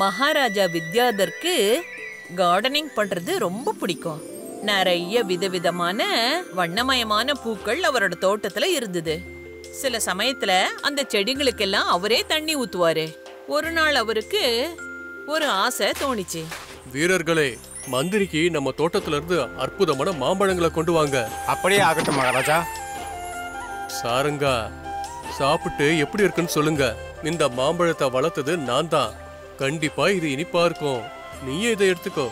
Maharaja வித்யாதருக்கு gardening பண்றது ரொம்ப பிடிக்கும். நிறைய விதவிதமான வண்ணமயமான பூக்கள் அவரோட தோட்டத்துல இருந்தது. சில சமயத்துல அந்த செடிகளுக்கெல்லாம் அவரே தண்ணி ஊத்துவாரு. ஒரு நாள் அவருக்கு ஒரு ஆசை தோணிச்சு. வீரர்களே, மந்திரிக்கு நம்ம தோட்டத்துல இருந்து அற்புதமான மாம்பழங்களை கொண்டு வாங்க. அப்படியே ஆகட்டும் மகாராஜா. சாரங்கா, சாப்பிட்டு எப்படி இருக்குன்னு சொல்லுங்க. இந்த மாம்பழத்தை வளர்த்தது நான் தான். கண்டிப்பா இது இனிப்பா இருக்கும். நீயே இதை எடுத்துக்கோ.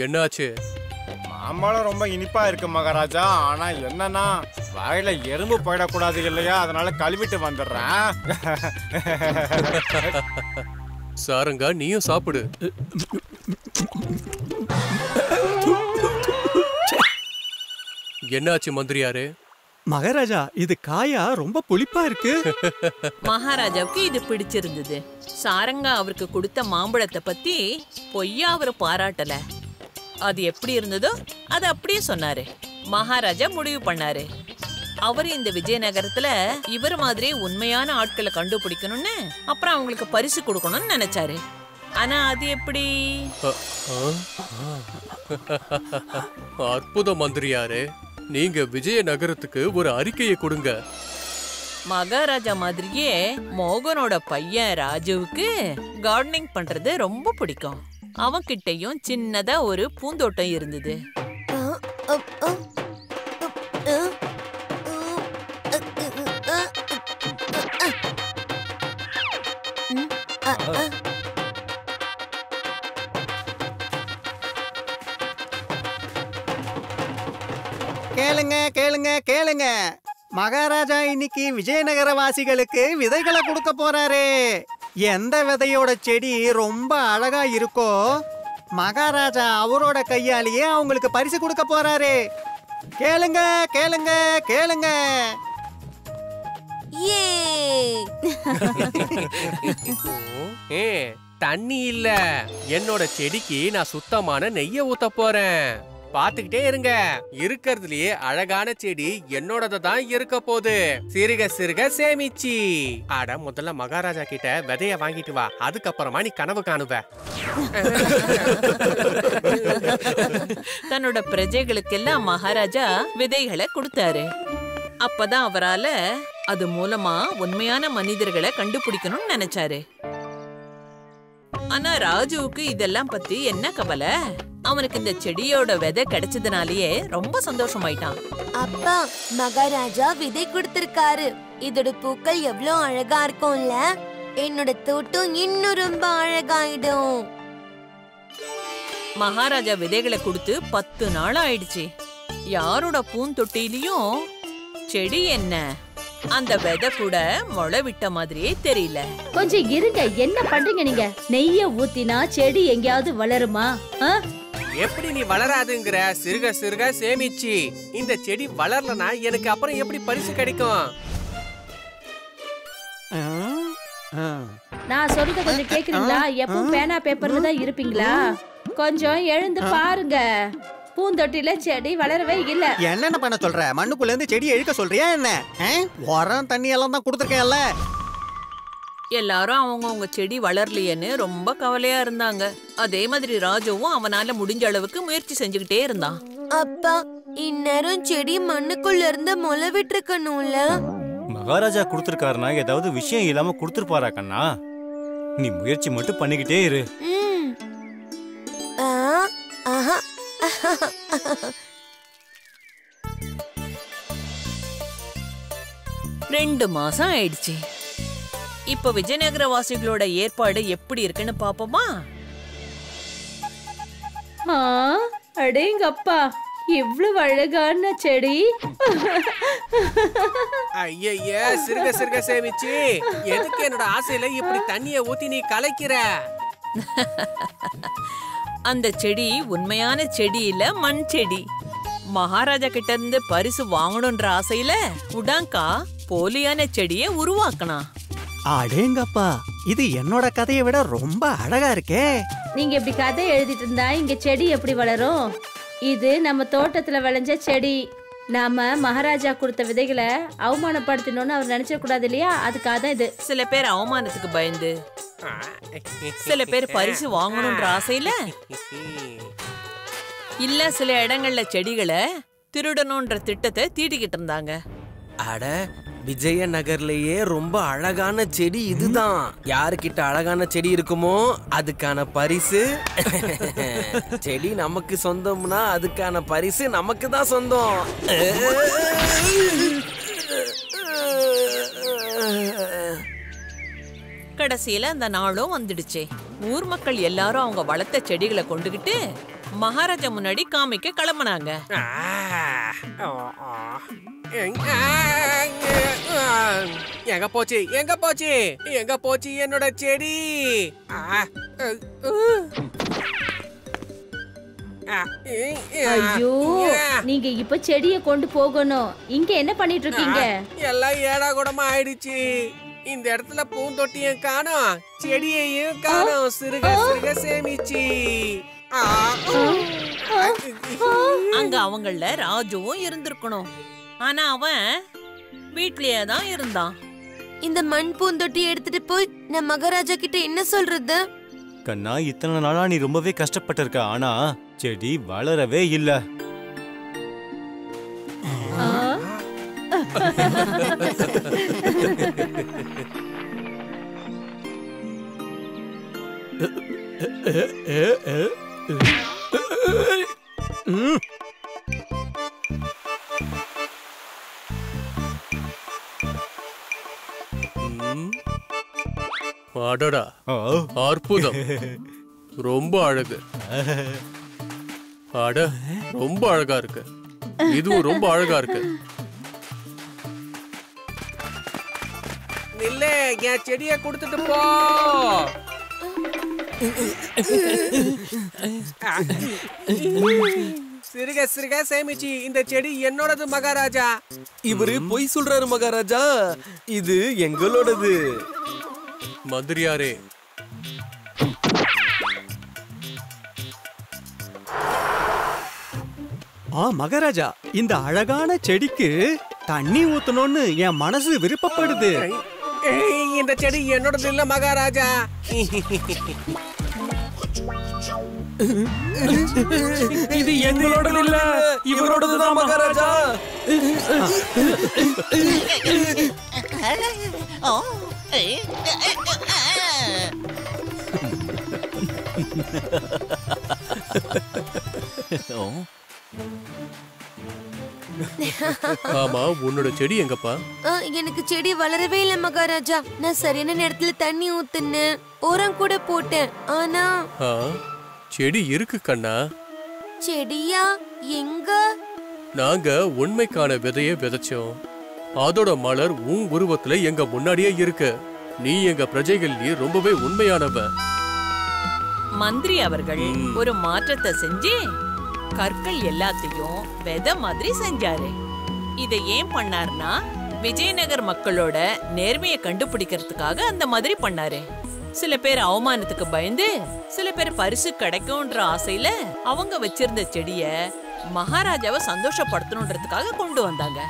என்னாச்சு? மாம்பழம் ரொம்ப இனிப்பா இருக்கு மகாராஜா. ஆனா என்னன்னா வாயில எறும்பு போயிடக்கூடாது இல்லையா, அதனால கழுவிட்டு வந்துடுறேன். சாரங்கா, நீயும் சாப்பிடு. என்னாச்சு மந்திரியாரே? மகாராஜா, இது காயா ரொம்ப புளிப்பா இருக்கு. மகாராஜாவுக்கு இது பிடிச்சிருந்தது. சாரங்கா அவருக்கு கொடுத்த மாம்பழத்தை பத்தி பொய்யா அவரு பாராட்டல. அது எப்படி இருந்ததோ அது அப்படியே சொன்னாரு. மகாராஜா முடிவு பண்ணாரு, அவரு இந்த விஜயநகரத்துல இவர் மாதிரி உண்மையான ஆட்களை கண்டுபிடிக்கணும்னு, அப்புறம் அவங்களுக்கு பரிசு கொடுக்கணும்னு நினைச்சாரு. ஆனா அது எப்படி? அற்புதம் மந்திரியாரே, நீங்க விஜயநகரத்துக்கு ஒரு அறிக்கையை கொடுங்க. மகாராஜா மாதிரியே மோகனோட பையன் ராஜுவுக்கு கார்டனிங் பண்றது ரொம்ப பிடிக்கும். அவன்கிட்டயும் சின்னதா ஒரு பூந்தோட்டம் இருந்தது. கேளுங்க கேளுங்க கேளுங்க, மகாராஜா இன்னைக்கு விஜயநகர வாசிகளுக்கு விதைகளை கொடுக்க போறாரு. எந்த விதையோட செடி ரொம்ப அழகா இருக்கோ மகாராஜா அவரோட கையாலேயே அவங்களுக்கு பரிசு கொடுக்க போறாரு. கேளுங்க கேளுங்க கேளுங்க. தண்ணி இல்ல, என்னோட செடிக்கு நான் சுத்தமான நெய்ய ஊத்த போறேன். பாத்துக்கிட்டே இருங்க, இருக்கிறதுலயே அழகான செடி என்னோடது தான் இருக்க போகுது. சிறுக சிறுக சேமிச்சு. அட, முதல்ல மகாராஜா கிட்ட விதைய வாங்கிட்டு வா, அதுக்கப்புறமா நீ கனவு காணுவ. தன்னோட பிரஜைகளுக்கெல்லாம் மகாராஜா விதைகளை கொடுத்தாரு. அப்பதான் அவரால அது மூலமா உண்மையான மனிதர்களை கண்டுபிடிக்கணும்னு நினைச்சாரு. ஆனா ராஜுவுக்கு இதெல்லாம் பத்தி என்ன கவலை? அவனுக்கு இந்த செடியோட விதை கிடைச்சதுனாலயே ரொம்ப சந்தோஷமாயிட்டான். அப்பா, மகாராஜா விதை கொடுத்திருக்காரு. இதோட பூக்கள் எவ்வளவு அழகா இருக்கும்ல. என்னோட தோட்டம் இன்னும் ரொம்ப அழகாயிடும். மகாராஜா விதைகளை கொடுத்து 10 நாள் ஆயிடுச்சு. யாரோட பூந்தொட்டிலையும் செடி என்ன, அந்த விதை கூட முளை விட்ட மாதிரியே தெரியல. கொஞ்சம் இருங்க, என்ன பண்றீங்க நீங்க? நெய்ய ஊத்தினா செடி எங்கேயாவது வளருமா? எப்படி நீ வளராதுங்கிற? சிறுக சிறுக சேமிச்சு. இந்த செடி வளரலனா எனக்கு அப்புறம் எப்படி பரிசு கிடைக்கும்? நான் சொல்றத கொஞ்சம் கேக்குறீங்களா? எப்பவும் பேனா பேப்பர்ல தான் இருப்பீங்களா? கொஞ்சம் எழுந்து பாருங்க. பூந்தொட்டில செடி வளரவே இல்ல. என்னென்ன பண்ண சொல்ற? மண்ணுக்குள்ள இருந்து செடி எழுக்க சொல்றியா என்ன? உரம் தண்ணி எல்லாம் தான் கொடுத்துருக்கேன்ல. எல்லாரும் அவங்கவுங்க செடி வளரலையேன்னு ரொம்ப கவலையா இருந்தாங்க. அதே மாதிரி ராஜுவும் அவனால முடிஞ்ச அளவுக்கு முயற்சி செஞ்சுக்கிட்டே இருந்தான். அப்பா, இந்நேரம் செடி மண்ணுக்குள்ள இருந்து முளை விட்டுருக்கணும்ல. மகாராஜா கொடுத்திருக்காருன்னா ஏதாவது விஷயம் இல்லாம கொடுத்துருப்பாரா கண்ணா? நீ முயற்சி மட்டும் பண்ணிக்கிட்டே இரு. 2 மாசம் ஆயிடுச்சு. இப்ப விஜயநகர வாசிகளோட ஏற்பாடு எப்படி இருக்குன்னு பாப்போமா? அடேங்கப்பா, இவ்வளவு அழகான செடி. ஐய, சிறுக சிறுக சேமிச்சு. எதுக்கு என்னோட ஆசையில இப்படி தண்ணிய ஊத்தி நீ கலைக்கிற? அந்த செடி உண்மையான செடி இல்ல, மண் செடி. மகாராஜா கிட்ட இருந்து பரிசு வாங்கணும்ன்ற ஆசையில உடாங்கா போலியான செடியை உருவாக்கணும். அடேங்கப்பா, இது என்னோட கதையை விட ரொம்ப அழகா இருக்கே. நீங்க இப்படி கதை எழுதிட்டு இருந்தா இங்க செடி எப்படி வளரும்? இது நம்ம தோட்டத்துல விளைஞ்ச செடி. நாம மகாராஜா கொடுத்த விதைகளை அவமானப்படுத்தணும்னு அவர் நினைச்ச கூடாது இல்லையா? அதுக்காக தான் இது. சில பேர் அவமானத்துக்கு பயந்து, சில பேர் பரிசு வாங்கணும்ன்ற ஆசையில, இல்ல சில இடங்கள்ல செடிகளை திருடணும்ன்ற திட்டத்தை தீட்டிக்கிட்டு இருந்தாங்க. அட, விஜயநகர்லயே ரொம்ப அழகான செடி இதுதான். யாருக்கிட்ட அழகான செடி இருக்குமோ அதுக்கான பரிசு செடி நமக்கு சொந்தம்னா அதுக்கான பரிசு நமக்கு தான் சொந்தம். கடைசியில அந்த நாளும் வந்துடுச்சு. ஊர் மக்கள் எல்லாரும் அவங்க வளர்த்த செடிகளை கொண்டுகிட்டு மகாராஜா முன்னாடி காமிக்க கிளம்புனாங்க. எங்க போச்சு எங்க போச்சு எங்க போச்சு என்னோட செடி? ஐயோ, நீங்க இப்ப செடியை கொண்டு போகணும். இங்க என்ன பண்ணிட்டு இருக்கீங்க? எல்லாம் ஏடா கூடமா ஆயிடுச்சு. இந்த இடத்துல பூந்தொட்டியும் காணோம், செடியையும் காணோம். சிறுக சிறுக சேமிச்சு. அங்க அவங்கள ராஜுவும் இருந்திருக்கணும். ஆனா அவன் வீட்லயே தான் இருந்தான். இந்த மண் பூந்தொட்டி எடுத்துட்டு போய் நான் மகாராஜா கிட்ட என்ன சொல்றது? கண்ணா, இத்தனை நாளா நீ ரொம்பவே கஷ்டப்பட்டிருக்க. ஆனா செடி வளரவே இல்ல. அடடா, அற்புதம், ரொம்ப அழகு. அட, ரொம்ப அழகா இருக்கு. இதுவும் ரொம்ப அழகா இருக்கு. இல்ல, என் செடியை கொடுத்துட்டு போ. சிறுக சிறுக சேமிச்சு. இந்த செடி என்னோடது மகாராஜா. இவரு பொய் சொல்றாரு மகாராஜா, இது எங்களோடது. மந்திரியாரே, மகாராஜா, இந்த அழகான செடிக்கு தண்ணி ஊத்தணும்னு என் மனசு விருப்பப்படுது. இந்த செடி என்னோடது இல்ல மகாராஜா. இது எங்களோடது இல்ல, இவரோடதுதான் மகாராஜா. ஆமா, உன்னோட செடி எங்கப்பா? எனக்கு செடி வளரவே இல்ல மகாராஜா. நான் சரியான நேரத்துல தண்ணி ஊத்துனேன், உரம் கூட போட்டேன். ஆனா செடி இருக்கு கண்ணா. செடியா? எங்க? நாங்க உண்மைக்கான விதைய விதைச்சோம். அதோட மலர் உன் உருவத்துல எங்க முன்னாடியே இருக்கு. நீ எங்க பிரஜைகள்லயே ரொம்பவே உண்மையானவ. மந்திரி அவர்கள் ஒரு மாற்றத்தை செஞ்சு கற்கள் எல்லாத்தையும் விதை மாதிரி செஞ்சாரு. இதை ஏன் பண்ணாருன்னா, விஜயநகர் மக்களோட நேர்மையை கண்டுபிடிக்கிறதுக்காக அந்த மாதிரி பண்ணாரு. சில பேர் அவமானத்துக்கு பயந்து, சில பேர் பரிசு கிடைக்கும்ன்ற ஆசையில அவங்க வச்சிருந்த செடிய மகாராஜாவை சந்தோஷப்படுத்தணுன்றதுக்காக கொண்டு வந்தாங்க.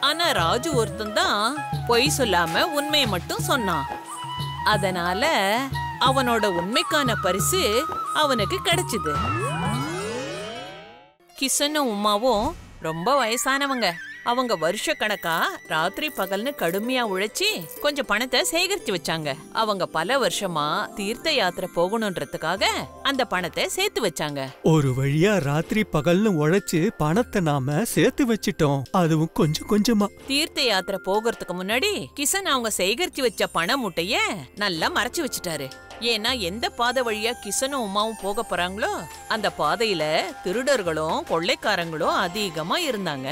ஆனா ராஜு ஒருத்தன் தான் பொய் சொல்லாம உண்மையை மட்டும் சொன்னான். அதனால அவனோட உண்மைக்கான பரிசு அவனுக்கு கிடைச்சது. கிஷனும் உமாவும் ரொம்ப வயசானவங்க. அவங்க வருஷ கணக்கா ராத்திரி பகல்னு கடுமையா உழைச்சி கொஞ்சம் பணத்தை சேகரிச்சு வச்சாங்க. அவங்க பல வருஷமா தீர்த்த யாத்திரை போகணும்ன்றதுக்காக அந்த பணத்தை சேர்த்து வச்சாங்க. ஒரு வழியா ராத்திரி பகல்னு உழைச்சு பணத்தை நாம சேர்த்து வச்சிட்டோம், அதுவும் கொஞ்சம் கொஞ்சமா. தீர்த்த யாத்திரை போகிறதுக்கு முன்னாடி கிஷன் அவங்க சேகரிச்சு வச்ச பண மூட்டைய நல்லா மறைச்சு வச்சுட்டாரு. ஏன்னா எந்த பாதை வழியா கிஷனும் உமாவும் போக போறாங்களோ அந்த பாதையில திருடர்களும் கொள்ளைக்காரங்களும் அதிகமா இருந்தாங்க.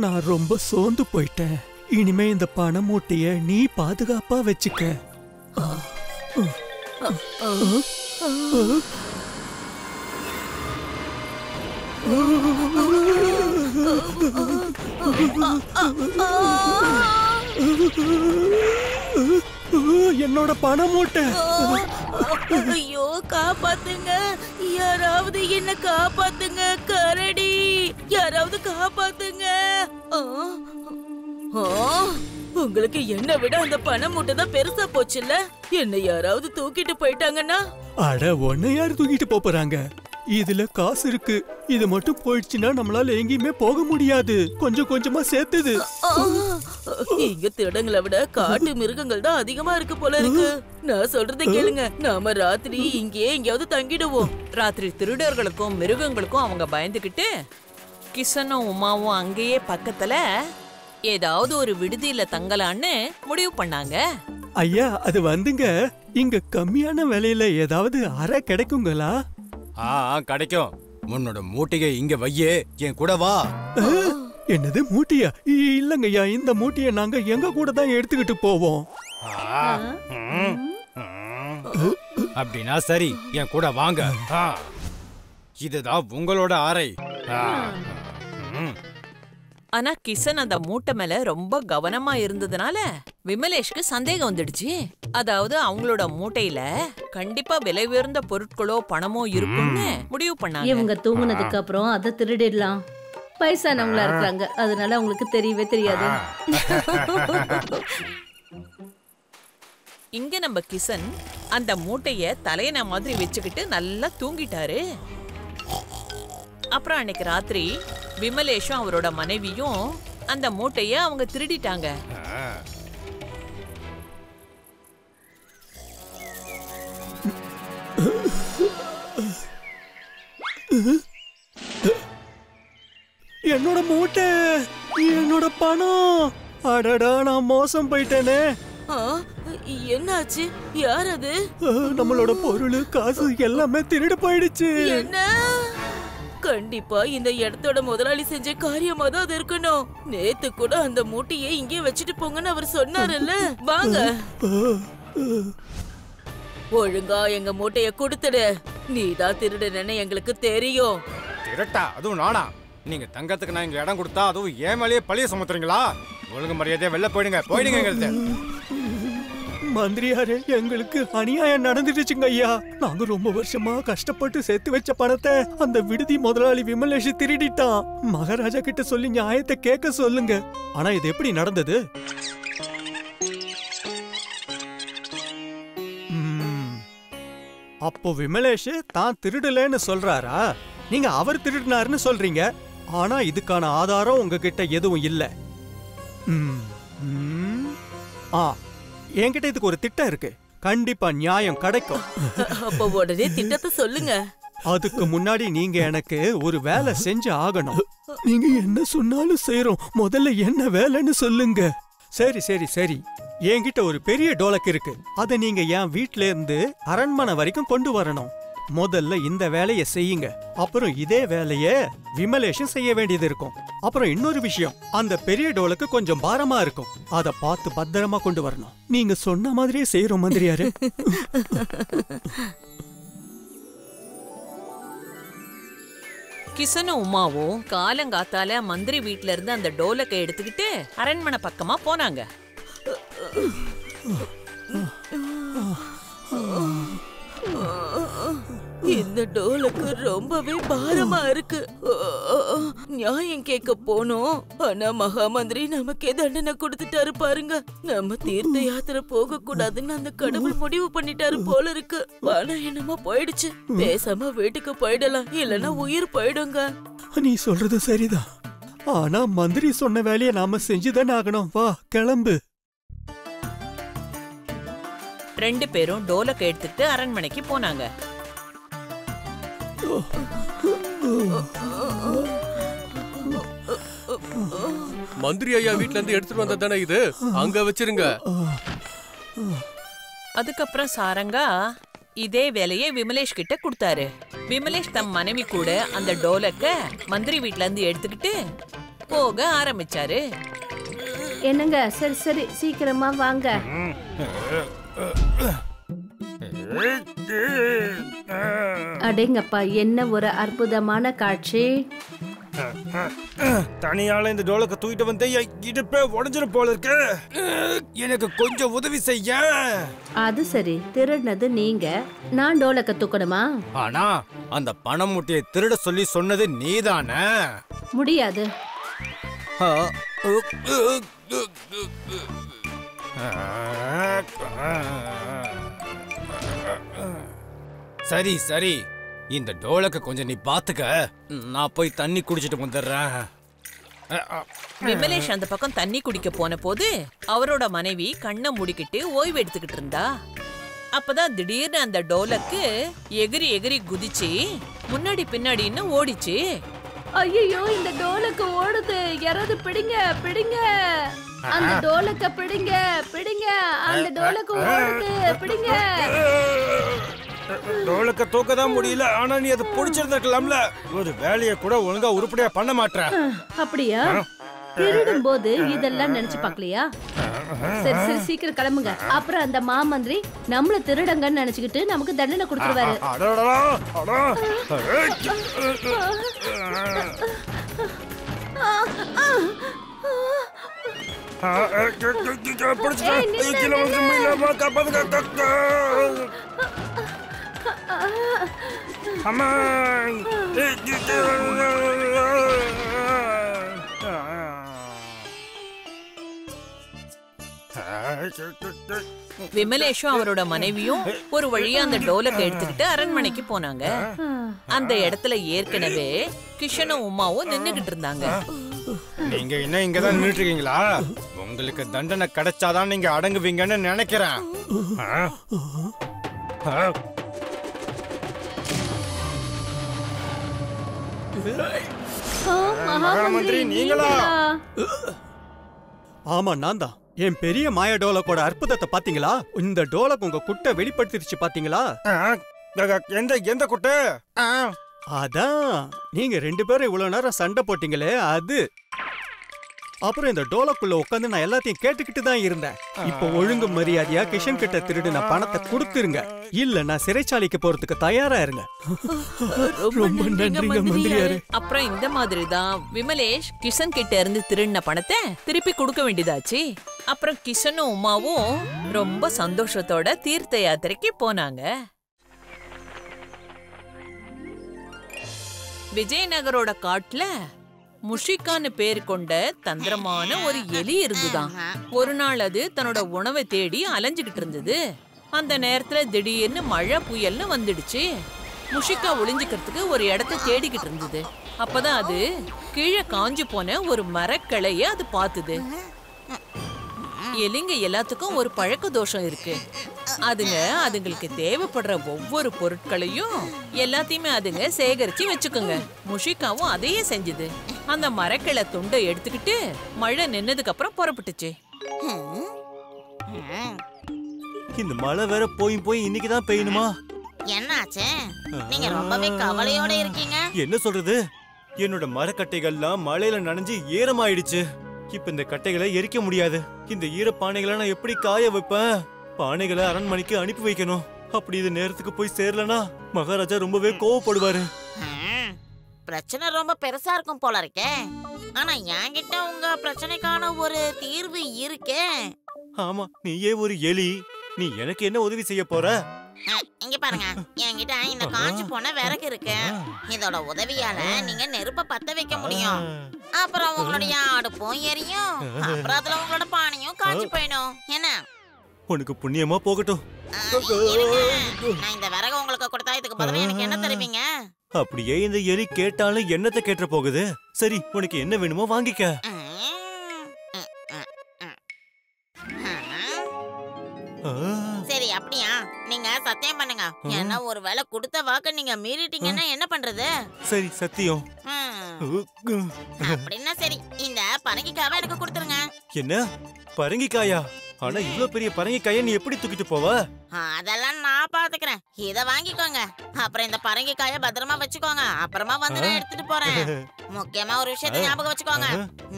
நான் ரொம்ப சோர்ந்து போயிட்டேன். இனிமே இந்த பண மூட்டைய நீ பாதுகாப்பா வச்சுக்க. என்னோட பண மூட்டை. ஐயோ காப்பாத்துங்க, யாராவது என்ன காப்பாத்துங்க, கரடி யாராவது காப்பாத்துங்க. உங்களுக்கு என்ன விட அந்த பண மூட்டை தான் பெருசா போச்சுல்ல, என்ன யாராவது தூக்கிட்டு போயிட்டாங்கன்னா? அட ஒன்ன யாரு தூக்கிட்டு போறாங்க? இதுல காசு இருக்கு, இது மட்டும் போயிடுச்சுன்னா நம்மளால எங்கேயுமே போக முடியாது. கொஞ்சம் கொஞ்சமா சேர்த்துது. இங்க திருடங்களை விட காட்டு மிருகங்கள் தான் அதிகமா இருக்கு போல இருக்கு. நான் சொல்றதை கேளுங்க, நாம ராத்திரி இங்கே எங்கேயாவது தங்கிடுவோம். ராத்திரி திருடர்களுக்கும் மிருகங்களுக்கும் அவங்க பயந்துகிட்டு கிஷனும் உமாவும் அங்கேயே பக்கத்துல ஏதாவது ஒரு விடுதியில தங்கலான்னு முடிவு பண்ணாங்க. ஐயா அது வந்துங்க, இங்க கம்மியான விலையில ஏதாவது அறை கிடைக்குங்களா? கிடைக்கும். உன்னோட மூட்டையை இங்க வையே, என் கூட வா. என்னது மூட்டையா? இல்லங்கய்யா, இந்த மூட்டையை நாங்க எங்க கூட தான் எடுத்துக்கிட்டு போவோம். அப்படின்னா சரி, என் கூட வாங்க. இதுதான் உங்களோட அறை. ஆனா கிஷன் அந்த மூட்டை மேல ரொம்ப கவனமா இருந்ததுனால விமலேஷ்க்கு சந்தேகம் வந்துடுச்சு. அதாவது அவங்களோட மூட்டையில கண்டிப்பா விலை உயர்ந்த பொருட்களோ பணமோ இருக்கும்னு முடிவு பண்ணாங்க. இவங்க தூங்குனதுக்கு அப்புறம் அதை திருடிடலாம். வயசானவங்களா இருக்காங்க, அதனால அவங்களுக்கு தெரியவே தெரியாது. இங்க நம்ம கிஷன் அந்த மூட்டைய தலையணை மாதிரி வச்சுக்கிட்டு நல்லா தூங்கிட்டாரு. அப்புறம் அன்னைக்கு ராத்திரி விமலேஷும் அவரோட மனைவியும் அந்த மூட்டைய அவங்க திருடிட்டாங்க. என்னோட மூட்டை, என்னோட பணம். அடடா, நான் மோசம் போயிட்டேனே. என்னாச்சு? யார் அது? நம்மளோட பொருள் காசு எல்லாமே திருடு போயிடுச்சு. என்ன? கண்டிப்பா இந்த இடத்தோட முதலாளி செஞ்ச காரியமா தான் அது இருக்கணும். நேத்து கூட அந்த மூட்டையை இங்கே வச்சுட்டு போங்கன்னு அவர் சொன்னார்ல. வாங்க, ஒழுங்கா எங்க மூட்டைய கொடுத்துடு. நீதான் திருடனன்னு எங்களுக்கு தெரியும். திருட்டா? அதுவும் நானா? நீங்க தங்கத்துக்கு நான் இங்க இடம் கொடுத்தா அதுவும் ஏன் மேலேயே பழிய சுமத்துறீங்களா? ஒழுங்கு மரியாதையா வெளில போயிடுங்க, போயிடுங்க. எங்களுக்கு மந்திரியாரே, எங்களுக்கு அநியாயம் நடந்துடுச்சுங்க ஐயா. நாங்க ரொம்ப வருஷமா கஷ்டப்பட்டு சேர்த்து வச்ச பணத்தை அந்த விடுதி முதலாளி விமலேஷ் திருடிட்டான். மகாராஜா கிட்ட சொல்லி நியாயத்தை கேட்க சொல்லுங்க. ஆனா இது எப்படி நடந்தது? அப்போ விமலேஷ் தான் திருடலன்னு சொல்றாரா? நீங்க அவர் திருடினாருன்னு சொல்றீங்க. ஆனா இதுக்கான ஆதாரம் உங்ககிட்ட எதுவும் இல்ல. என்கிட்ட இதுக்கு ஒரு திட்டம் இருக்கு. கண்டிப்பா நியாயம் கிடைக்கும். அப்ப உடனே திட்டத்தை சொல்லுங்க. அதுக்கு முன்னாடி நீங்க எனக்கு ஒரு வேலை செஞ்சு ஆகணும். நீங்க என்ன சொன்னாலும் செய்றோம், முதல்ல என்ன வேலைன்னு சொல்லுங்க. சரி சரி சரி, என்கிட்ட ஒரு பெரிய டோலக் இருக்கு. அதை நீங்க என் வீட்ல இருந்து அரண்மனை வரைக்கும் கொண்டு வரணும். முதல்ல இந்த வேலையை செய்யுங்க. அப்புறம் இதே வேலைய விமலேஷும் செய்ய வேண்டியது இருக்கும். அப்புறம் இன்னொரு விஷயம், அந்த பெரிய டோலுக்கு கொஞ்சம் பாரமா இருக்கும். அத பார்த்து பத்திரமா கொண்டு வரணும். நீங்க சொன்ன மாதிரியே செய்யறோம் மந்திரியாரு. கிஷனும் உமாவும் காலங்காத்தால மந்திரி வீட்ல இருந்து அந்த டோலக்கை எடுத்துக்கிட்டு அரண்மனை பக்கமா போனாங்க. இந்த டோலுக்கு ரொம்பவே பாரமா இருக்கு. நியாயம் கேட்க போனோம். ஆனா மகாமந்திரி நமக்கே தண்டனை கொடுத்துட்டாரு பாருங்க. நம்ம தீர்த்த யாத்திரை போக கூடாதுன்னு அந்த கடவுள் முடிவு பண்ணிட்டாரு போல இருக்கு. ஆனா என்னமோ போயிடுச்சு. பேசாம வீட்டுக்கு போயிடலாம், இல்லன்னா உயிர் போயிடுங்க. நீ சொல்றது சரிதான். ஆனா மந்திரி சொன்ன வேலையை நாம செஞ்சுதானே ஆகணும். வா கிளம்பு. ரெண்டு பேரும் டோலக்கை எடுத்துட்டு அரண்மனைக்கு போனாங்க. மந்திரி ஐயா வீட்ல இருந்து எடுத்துட்டு வந்ததானே இது, அங்க வச்சிருங்க. அதுக்கப்புறம் சாரங்கா இதே வேலையை விமலேஷ் கிட்ட கொடுத்தாரு. விமலேஷ் தம் மனைவி கூட அந்த டோலக்க மந்திரி வீட்ல இருந்து எடுத்துக்கிட்டு போக ஆரம்பிச்சாரு. என்னங்க, சரி சரி சீக்கிரமா வாங்க. அடேங்கப்பா, என்ன ஒரு அற்புதமான காட்சி. தனியால இந்த டோலக்க தூக்கிட்டு வந்து இடுப்பே உடஞ்சிரும் போல இருக்கு. எனக்கு கொஞ்சம் உதவி செய்ய. அது சரி, திருடினது நீங்க, நான் டோலக்க தூக்கணுமா? ஆனா அந்த பணம் மூட்டையை திருட சொல்லி சொன்னது நீதானே? முடியாது. சரி சரி, இந்த டோலக்க கொஞ்சம் நீ பாத்துக்க. நான் போய் தண்ணி குடிச்சிட்டு வந்துடுறேன். விமலேஷ் அந்த பக்கம் தண்ணி குடிக்க போன போது அவரோட மனைவி கண்ணை மூடிக்கிட்டு ஓய்வு எடுத்துக்கிட்டு இருந்தா. அப்பதான் திடீர்னு அந்த டோலக்கு எகிரி எகிரி குதிச்சு முன்னாடி பின்னாடின்னு ஓடிச்சு. ஐயோ, இந்த டோலக்கு ஓடுது, யாராவது பிடிங்க பிடிங்க, அந்த டோலக்க பிடிங்க பிடிங்க, அந்த டோலக்கு ஓடுது, பிடிங்க. டோலக்க தூக்க தான் முடியல, ஆனா நீ அதை பிடிச்சிருந்திருக்கலாம்ல. ஒரு வேலையை கூட ஒழுங்கா உருப்படியா பண்ண மாட்டேற. அப்படியா? திருடும் போது இதெல்லாம் நினைச்சு பாக்கலையா? சரி சரி, சீக்கிரம் கிளம்புங்க. அப்புறம் அந்த மாமந்திரி நம்மள திருடங்கன்னு நினைச்சுக்கிட்டு நமக்கு தண்டனை கொடுத்துருவாரு. விமலேஷும் அவரோட மனைவியும் ஒரு வழியா அந்த டோலக்க எடுத்துக்கிட்டு அரண்மனைக்கு போனாங்க. அந்த இடத்துல ஏற்கனவே கிஷனும் உமாவும் நின்னுகிட்டு இருந்தாங்க. நீங்க என்ன இங்கதான் நின்னுட்டு இருக்கீங்களா? உங்களுக்கு தண்டனை கிடைச்சாதான் நீங்க அடங்குவீங்கன்னு நினைக்கிறேன். மகாமந்திரி நீங்களா? ஆமா, நான் தான். என் பெரிய மாய டோலக்கோட அற்புதத்தை பாத்தீங்களா? இந்த டோலக் உங்க குட்டை வெளிப்படுத்திருச்சு பாத்தீங்களா? எந்த குட்டை? அதான் நீங்க 2 பேரும் இவ்வளவு நேரம் சண்டை போட்டீங்களே, அது. அப்புறம் இந்த டோலக்குள்ள உட்காந்து நான் எல்லாத்தையும் கேட்டுக்கிட்டு தான் இருந்தேன். இப்ப ஒழுங்கு மரியாதையா கிஷன் கிட்ட திருடின பணத்தை கொடுத்துருங்க, இல்ல நான் சிறைச்சாலைக்கு போறதுக்கு தயாரா இருங்க. ரொம்ப நன்றிங்க மந்திரியாரே. அப்புறம் இந்த மாதிரி தான் விமலேஷ் கிஷன் கிட்ட இருந்து திருடின பணத்தை திருப்பி கொடுக்க வேண்டியதாச்சு. அப்புறம் கிஷனும் உமாவும் ரொம்ப சந்தோஷத்தோட தீர்த்த யாத்திரைக்கு போனாங்க. விஜயநகரோட காட்டுல முஷிகான்னு பேர் கொண்ட தந்திரமான ஒரு எலி இருந்துதான். ஒரு நாள் அது தன்னோட உணவை தேடி அலைஞ்சுகிட்டு இருந்தது. அந்த நேரத்துல திடீர்னு மழை புயல்னு வந்துடுச்சு. முஷிகா ஒளிஞ்சுக்கிறதுக்கு ஒரு இடத்த தேடிக்கிட்டு இருந்தது. அப்பதான் அது கீழே காஞ்சு போன ஒரு மரக்கிளைய அது பார்த்தது. எலிங்க எல்லாத்துக்கும் ஒரு பழக்க தோஷம் இருக்கு. அதுங்களுக்கு தேவைப்படுற ஒவ்வொரு பொருட்களையும் எல்லாத்தையுமே அதுங்க சேகரிச்சு வச்சுக்குங்க. முஷிகாவும் அதையே செஞ்சது. அந்த மரக்கிளை துண்டை எடுத்துக்கிட்டு மழை நின்னதுக்கு அப்புறம் புறப்பட்டுச்சு. இந்த மழை வேற போய் இன்னைக்குதான் பெய்யணுமா? என்னாச்சு? நீங்க ரொம்பவே கவலையோட இருக்கீங்க. என்ன சொல்றது, என்னோட மரக்கட்டைகள்லாம் மழையில நனைஞ்சு ஈரமாயிடுச்சு. இப்ப இந்த கட்டைகளை எரிக்க முடியாது. இந்த ஈரப்பானைகளை நான் எப்படி காய வைப்பேன்? பானைகளை அரண்மனைக்கு அனுப்பி வைக்கணும். அப்படி இது நேரத்துக்கு போய் சேரலனா மகாராஜா ரொம்பவே கோவப்படுவாரு. பிரச்சனை ரொம்ப பெருசா இருக்கும் போல இருக்கே. ஆனா என்கிட்ட உங்க பிரச்சனைக்கான ஒரு தீர்வு இருக்கே. ஆமா, நீயே ஒரு எலி, நீ எனக்கு என்ன உதவி செய்ய போற? இங்க பாருங்க, என்கிட்ட இந்த காஞ்சு போன விறகு இருக்கு. இதோட உதவியால நீங்க நெருப்ப பத்த வைக்க முடியும். அப்புறம் உங்களுடைய அடுப்பும் எரியும். அப்புறம் அதுல உங்களோட பானையும் காஞ்சு போயிடும். என்ன? உனக்கு புண்ணியமா போகட்டும். நான் இந்த விறகு உங்களுக்கு கொடுத்தா இதுக்கு பதிலா எனக்கு என்ன தருவீங்க? அப்படியே இந்த எலி கேட்டாலும் என்னத்தை கேட்ட போகுது. சரி, உனக்கு என்ன வேணுமோ வாங்கிக்க. சரி, அப்படியா? நீங்க சத்தியம் பண்ணுங்க. ஏன்னா ஒரு வேளை கொடுத்த வாக்க நீங்க மீறிட்டீங்கன்னா என்ன பண்றது? சரி, சத்தியம். அப்படின்னா சரி, இந்த பரங்கிக்காவை எனக்கு கொடுத்துருங்க. என்ன பரங்கிக்காயா? ஆனா இவ்ளோ பெரிய பரங்கிக்காயை நீ எப்படி தூக்கிட்டு போவ? அதெல்லாம் நான் பாத்துக்கிறேன். இத வாங்கிக்கோங்க. அப்புறம் இந்த பரங்கிக்காயை பத்திரமா வச்சுக்கோங்க. அப்புறமா வந்து நான் எடுத்துட்டு போறேன். முக்கியமா ஒரு விஷயத்தை ஞாபகம் வச்சுக்கோங்க.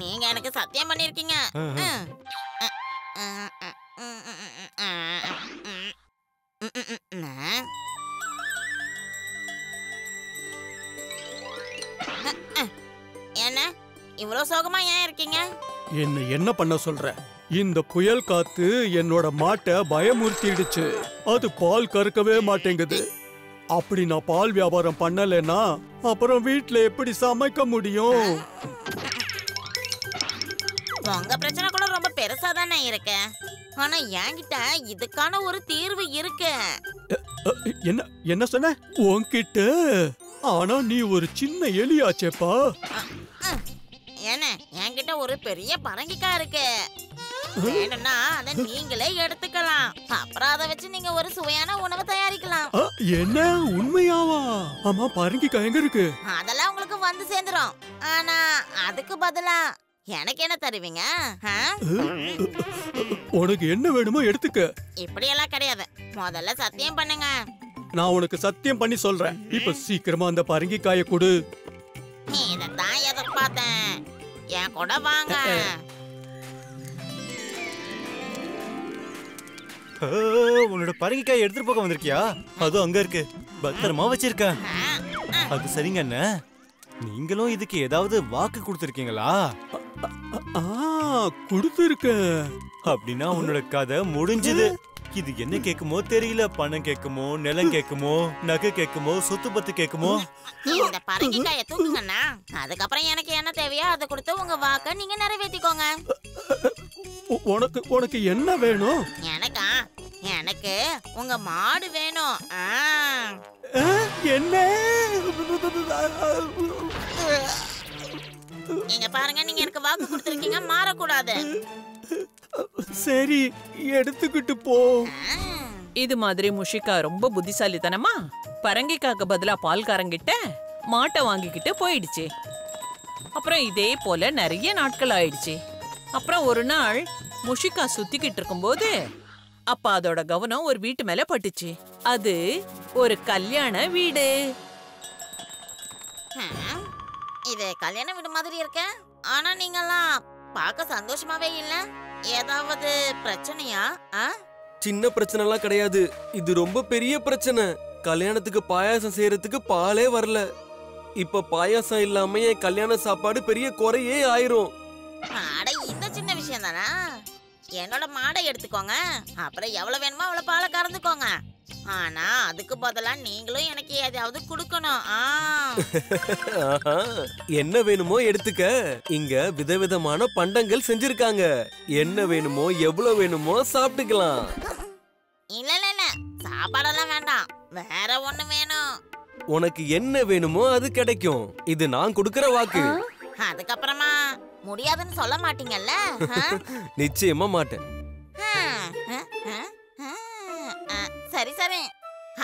நீங்க எனக்கு சத்தியம் பண்ணிருக்கீங்க. இவ்வளவு சோகமா ஏன் இருக்கீங்க? என்ன பண்ண சொல்ற? இந்த புயல் காத்து என்னோட மாட்டை பயமுறுத்திடுச்சு. அது பால் கறக்கவே மாட்டேங்குது. அப்படி நான் பால் வியாபாரம் பண்ணலைன்னா அப்புறம் வீட்ல எப்படி சமைக்க முடியும்? உங்க பிரச்சனை கூட ரொம்ப பெருசா தானே இருக்கு. ஆனா என்கிட்ட இதுக்கான ஒரு தீர்வு இருக்கு. என்ன சொன்ன? உன்கிட்ட? ஆனா நீ ஒரு சின்ன எலியாச்சேப்பா. என்ன, என்கிட்ட ஒரு பெரிய பரங்கிக்காய் இருக்கு. வேணும்னா அதை நீங்களே எடுத்துக்கலாம். அப்புறம் அதை வச்சு நீங்க ஒரு சுவையான உணவு தயாரிக்கலாம். என்ன, உண்மையாவா? ஆமா, பரங்கிக்காய் எங்க இருக்கு? அதெல்லாம் உங்களுக்கு வந்து சேர்ந்துரும். ஆனா அதுக்கு பதிலா எனக்கு என்ன தருவீங்க? உனக்கு என்ன வேணுமோ எடுத்துக்க. இப்படி எல்லாம் கிடையாது. முதல்ல சத்தியம் பண்ணுங்க. நான் உனக்கு சத்தியம் பண்ணி சொல்றேன். இப்ப சீக்கிரமா அந்த பரங்கிக்காயை கொடு. இதைத்தான் எதிர்பார்த்தேன். என் கூட வாங்க. உன்னோட பரங்கிக்காய் எடுத்துட்டு போக வந்திருக்கியா? அது அங்க இருக்கு, பத்திரமா வச்சிருக்க. அது சரிங்க அண்ணா. நீங்களும் இதுக்கு ஏதாவது வாக்கு கொடுத்திருக்கீங்களா? கொடுத்திருக்க. அப்படின்னா உன்னோட கதை முடிஞ்சது. இது என்ன கேக்குமோ தெரியல. பணம் கேக்குமோ, நிலம் கேக்குமோ, நகை கேக்குமோ, சொத்து பத்து கேக்குமோ? இந்த பரங்கிக்காயை தூக்குங்கண்ணா. அதுக்கப்புறம் எனக்கு என்ன தேவையோ அதை கொடுத்து உங்க வாக்க நீங்க நிறைவேற்றிக்கோங்க. உனக்கு என்ன வேணும்? எனக்கு உங்க மாடு வேணும். என்ன? நீங்க பாருங்க, நீங்க எனக்கு வாக்கு கொடுத்திருக்கீங்க, மாறக்கூடாது. சரி, எடுத்துக்கிட்டு போ. இது மாதிரி முஷிகா ரொம்ப புத்திசாலித்தனமா பரங்கிக்காக்கு பதிலா பால்காரங்கிட்ட மாட்டை வாங்கிக்கிட்டு போயிடுச்சு. அப்புறம் இதே போல நிறைய நாட்கள் ஆயிடுச்சு. அப்புறம் ஒரு நாள் முஷிகா சுத்திக்கிட்டு இருக்கும்போது அப்ப அதோட கவனம் ஒரு வீட்டு மேல பட்டுச்சு. அது ஒரு கல்யாண வீடு. இது கல்யாண வீடு மாதிரி இருக்க. ஆனா நீங்கெல்லாம் பார்க்க சந்தோஷமாவே இல்ல. ஏதாவது பிரச்சனையா? சின்ன பிரச்சனை எல்லாம் கிடையாது. இது ரொம்ப பெரிய பிரச்சனை. கல்யாணத்துக்கு பாயாசம் செய்யறதுக்கு பாலே வரல. இப்ப பாயாசம் இல்லாம என் கல்யாண சாப்பாடு பெரிய குறையே ஆயிரும். அட, இந்த சின்ன விஷயம் தானா? என்னோட மாடை எடுத்துக்கோங்க. அப்புறம் எவ்வளவு வேணுமோ அவ்வளவு பாலை கறந்துக்கோங்க. ஆனா அதுக்கு பதிலா நீங்களும் எனக்கு ஏதாவது கொடுக்கணும். என்ன வேணுமோ எடுத்துக்க. இங்க விதவிதமான பண்டங்கள் செஞ்சிருக்காங்க. என்ன வேணுமோ எவ்வளவு வேணுமோ சாப்பிட்டுக்கலாம். இல்ல இல்ல இல்ல, சாப்பாடெல்லாம் வேண்டாம். வேற ஒண்ணு வேணும். உனக்கு என்ன வேணுமோ அது கிடைக்கும். இது நான் கொடுக்கிற வாக்கு. அதுக்கப்புறமா முடியாதுன்னு சொல்ல மாட்டீங்கல்ல? நிச்சயமா மாட்டேன். சரி சரி,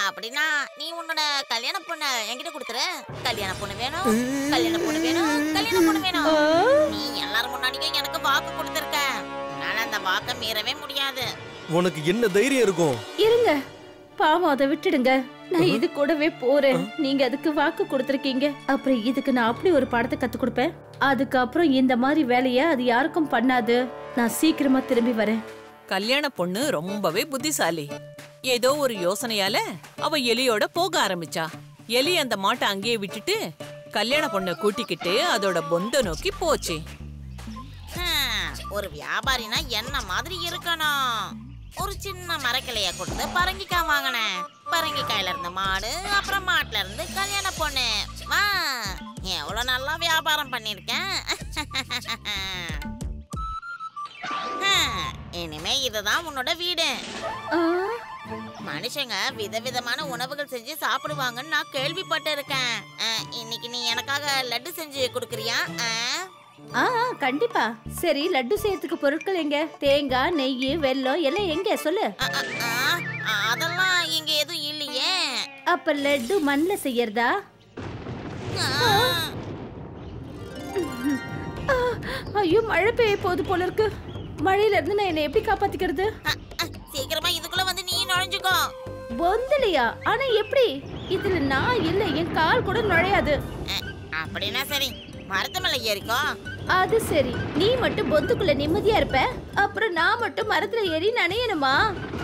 அப்படின்னா நீ உன்னோட கல்யாண பொண்ண என்கிட்ட கொடுத்துரு. கல்யாண பொண்ணு வேணும், கல்யாண பொண்ணு வேணும், கல்யாண பொண்ணு வேணும். நீ எல்லாரும் முன்னாடியும் எனக்கு வாக்கு கொடுத்திருக்க. என்னால அந்த வாக்க மீறவே முடியாது. உனக்கு என்ன தைரியம் இருக்கும்? இருங்க, பாவம், அதை விட்டுடுங்க. நான் இது கூடவே போறேன். நீங்க அதுக்கு வாக்கு கொடுத்திருக்கீங்க. அப்புறம் இதுக்கு நான் அப்படி ஒரு பாடத்தை கத்து கொடுப்பேன். அதுக்கப்புறம் இந்த மாதிரி வேலைய அது யாருக்கும் பண்ணாது. நான் சீக்கிரமா திரும்பி வரேன். கல்யாண பொண்ணு ரொம்பவே புத்திசாலி. ஏதோ ஒரு யோசனையால அவ எலியோட போக ஆரம்பிச்சா. எலி அந்த மாட்டை அங்கேயே விட்டுட்டு கல்யாண பொண்ணை கூட்டிக்கிட்டு அதோட பொந்த நோக்கி போச்சு. ஒரு வியாபாரினா என்ன மாதிரி இருக்கணும்? ஒரு சின்ன மரக்கிளைய கொடுத்து பரங்கிக்காய் வாங்கினேன். பரங்கிக்காயில இருந்து மாடு, அப்புறம் மாட்டுல இருந்து கல்யாண பொண்ணு. வா, எவ்வளவு நல்லா வியாபாரம் பண்ணிருக்கேன். இனிமே இதுதான் உன்னோட வீடு. மனுஷங்க விதவிதமான உணவுகள் செஞ்சு சாப்பிடுவாங்கன்னு நான் கேள்விப்பட்டு இருக்கேன். இன்னைக்கு நீ எனக்காக லட்டு செஞ்சு கொடுக்கறியா? கண்டிப்பா. சரி, லட்டு செய்யறதுக்கு பொருட்கள் எங்க? தேங்காய், நெய், வெல்லம் எல்லாம் எங்க சொல்லு. அதெல்லாம் இங்க எதுவும் இல்லையே. அப்ப லட்டு மண்ல செய்யறதா? ஐயோ, மழை பெய்ய போகுது போல இருக்கு. மழையில இருந்து நான் என்ன எப்படி காப்பாத்திக்கிறது? சீக்கிரமா இதுக்குள்ள வந்து நீ நுழைஞ்சுக்கோ. பொந்தலையா? ஆனா எப்படி? இதுல நான் இல்ல, என் கால் கூட நுழையாது. அப்படின்னா சரி, மரத்து மேல ஏறிக்கோ. அது சரி, நீ மட்டும் பொந்துக்குள்ள நிம்மதியா இருப்ப, அப்புறம் நான் மட்டும் மரத்துல ஏறி நனையணுமா?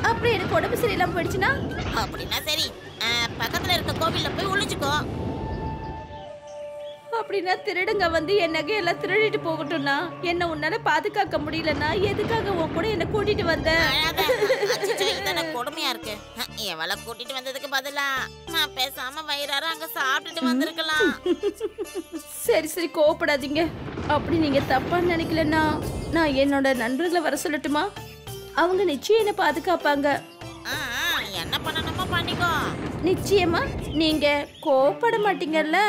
அப்புறம் எனக்கு உடம்பு சரியில்லாம போயிடுச்சுன்னா? அப்படின்னா சரி, பக்கத்துல இருக்க கோவில்ல போய் ஒளிஞ்சுக்கோ. அப்படின்னா திருடுங்க வந்து என் நகையெல்லாம் திருடிட்டு போகட்டும்னா என்ன உன்னால பாதுகாக்க முடியலன்னா எதுக்காக உன் கூட என்ன கூட்டிட்டு வந்த? கொடுமையா இருக்கு. எவளை கூட்டிட்டு வந்ததுக்கு பதிலா நான் பேசாம வயிறார அங்க சாப்பிட்டுட்டு வந்திருக்கலாம். சரி சரி கோவப்படாதீங்க. அப்படி நீங்க தப்பா நினைக்கலன்னா நான் என்னோட நண்பர்களை வர சொல்லட்டுமா? அவங்க நிச்சயம் என்ன பாதுகாப்பாங்க. என்ன பண்ணணுமோ பண்ணிக்கோ. நிச்சயமா நீங்க கோவப்பட மாட்டீங்கல்ல?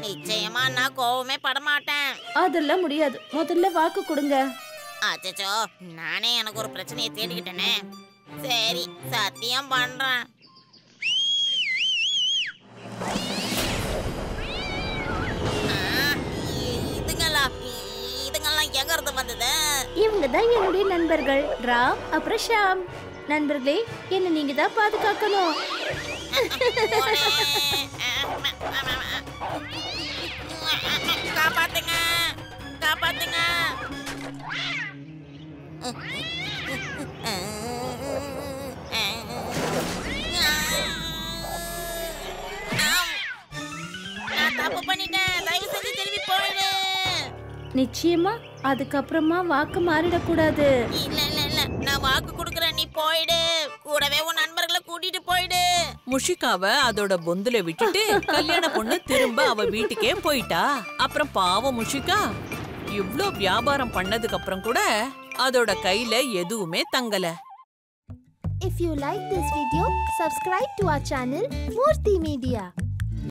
நிச்சயமா நான் கோவமே பட மாட்டேன். அதெல்லாம் முடியாது. முதல்ல வாக்கு கொடுங்க. அச்சச்சோ, நானே எனக்கு ஒரு பிரச்சனையை தேடிக்கிட்டேனே. சரி சத்தியம் பண்றேன். இதுங்கெல்லாம் எங்க இருந்து வந்தது? இவங்க தான் என்னுடைய நண்பர்கள் ராம் அப்புறம் ஷாம். நண்பர்களே, என்ன நீங்க தான் பாதுகாக்கணும். காப்பாத்துங்க, காப்பாத்துங்க. நான் தப்பு பண்ணிட்டேன். தயவு செஞ்சு திரும்பி போயிடு. நிச்சயமா அதுக்கப்புறமா வாக்கு மாறிடக்கூடாது. இல்ல இல்ல இல்ல, நான் வாக்கு கொடுக்கறேன். நீ போயிடு. கூடவே உன் நண்பர்களை கூட்டிட்டு போயிடு. முஷிகாவை அதோட பொந்துல விட்டுட்டு கல்யாண பொண்ணு திரும்ப அவ வீட்டுக்கே போயிட்டா. அப்புறம் பாவம் முஷிகா இவ்ளோ வியாபாரம் பண்ணதுக்கு அப்புறம் கூட அதோட கையில எதுவுமே தங்கல. If you like this video, subscribe to our channel Murthy Media.